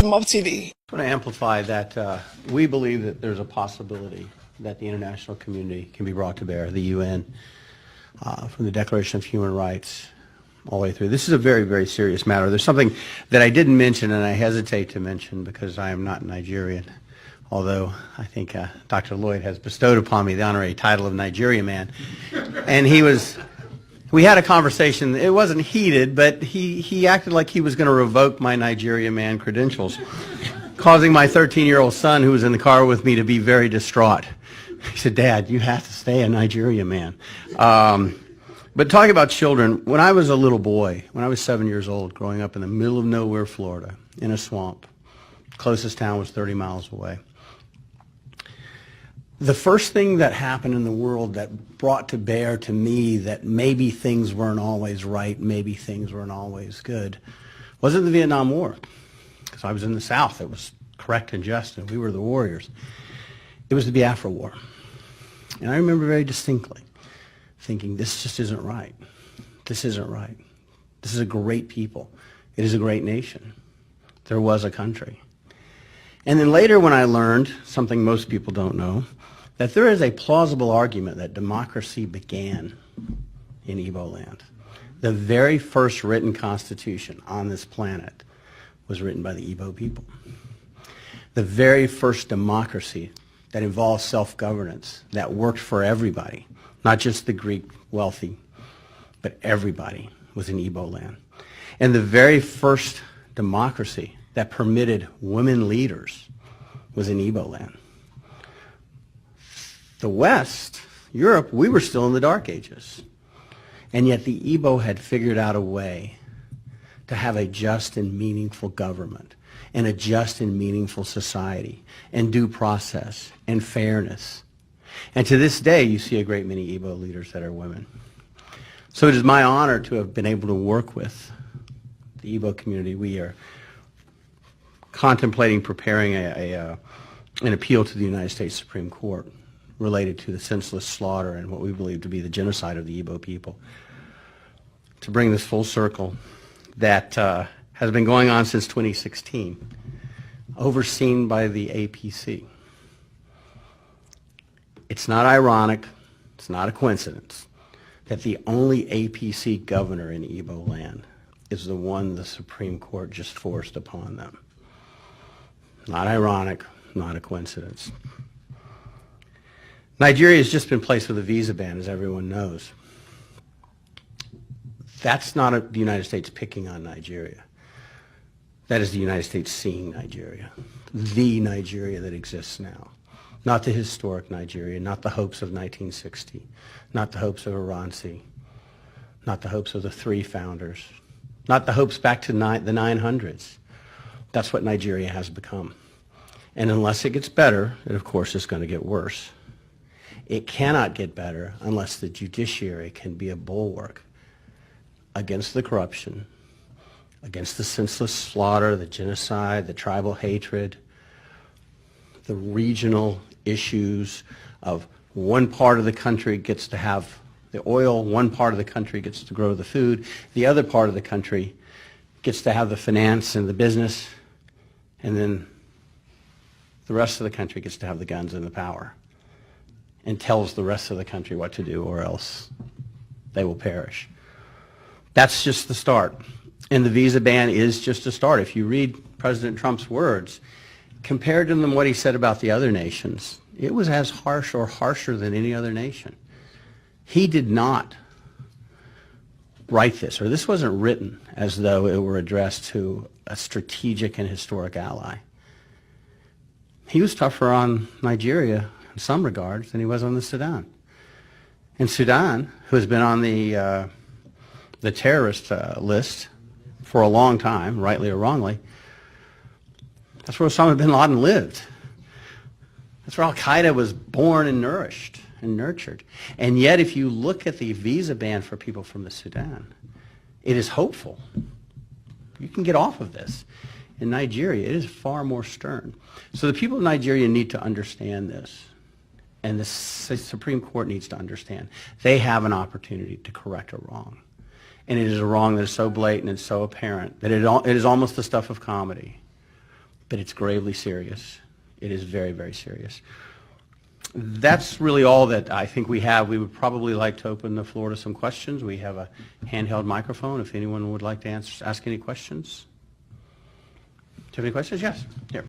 Mob TV. I want to amplify that we believe that there's a possibility that the international community can be brought to bear, the UN, from the Declaration of Human Rights all the way through. This is a very, very serious matter. There's something that I didn't mention, and I hesitate to mention because I am not Nigerian, although I think Dr. Lloyd has bestowed upon me the honorary title of Nigeria Man. And we had a conversation. It wasn't heated, but he acted like he was going to revoke my Nigeria Man credentials, causing my 13-year-old son, who was in the car with me, to be very distraught. He said, "Dad, you have to stay a Nigeria Man." But talking about children, when I was a little boy, when I was 7 years old, growing up in the middle of nowhere, Florida, in a swamp, closest town was 30 miles away. The first thing that happened in the world that brought to bear to me that maybe things weren't always right, maybe things weren't always good, wasn't the Vietnam War, because I was in the South. It was correct and just, and we were the warriors. It was the Biafra War. And I remember very distinctly thinking, this just isn't right. This isn't right. This is a great people. It is a great nation. There was a country. And then later when I learned, something most people don't know, that there is a plausible argument that democracy began in Igbo land. The very first written constitution on this planet was written by the Igbo people. The very first democracy that involved self-governance, that worked for everybody, not just the Greek wealthy, but everybody, was in Igbo land. And the very first democracy that permitted women leaders was in Igbo land. The West, Europe, we were still in the Dark Ages. And yet the Igbo had figured out a way to have a just and meaningful government and a just and meaningful society and due process and fairness. And to this day, you see a great many Igbo leaders that are women. So it is my honor to have been able to work with the Igbo community. We are contemplating preparing an appeal to the United States Supreme Court related to the senseless slaughter and what we believe to be the genocide of the Igbo people. To bring this full circle, that has been going on since 2016, overseen by the APC. It's not ironic, it's not a coincidence, that the only APC governor in Igbo land is the one the Supreme Court just forced upon them. Not ironic, not a coincidence. Nigeria has just been placed with a visa ban, as everyone knows. That's not the United States picking on Nigeria. That is the United States seeing Nigeria, the Nigeria that exists now. Not the historic Nigeria, not the hopes of 1960, not the hopes of Iransi, not the hopes of the three founders, not the hopes back to the 900s. That's what Nigeria has become. And unless it gets better, it of course is going to get worse. It cannot get better unless the judiciary can be a bulwark against the corruption, against the senseless slaughter, the genocide, the tribal hatred, the regional issues of one part of the country gets to have the oil, one part of the country gets to grow the food, the other part of the country gets to have the finance and the business, and then the rest of the country gets to have the guns and the power and tells the rest of the country what to do, or else they will perish. That's just the start. And the visa ban is just a start. If you read President Trump's words, compared to what he said about the other nations, it was as harsh or harsher than any other nation. He did not write this, or this wasn't written as though it were addressed to a strategic and historic ally. He was tougher on Nigeria in some regards than he was on the Sudan. And Sudan, who has been on the terrorist list for a long time, rightly or wrongly, that's where Osama bin Laden lived. That's where Al-Qaeda was born and nourished and nurtured. And yet, if you look at the visa ban for people from the Sudan, it is hopeful. You can get off of this. In Nigeria, it is far more stern. So the people of Nigeria need to understand this. And the Supreme Court needs to understand. They have an opportunity to correct a wrong. And it is a wrong that is so blatant and so apparent that it is almost the stuff of comedy. but it's gravely serious. It is very, very serious. That's really all that I think we have. We would probably like to open the floor to some questions. We have a handheld microphone if anyone would like to ask any questions. Do you have any questions? Yes. Here.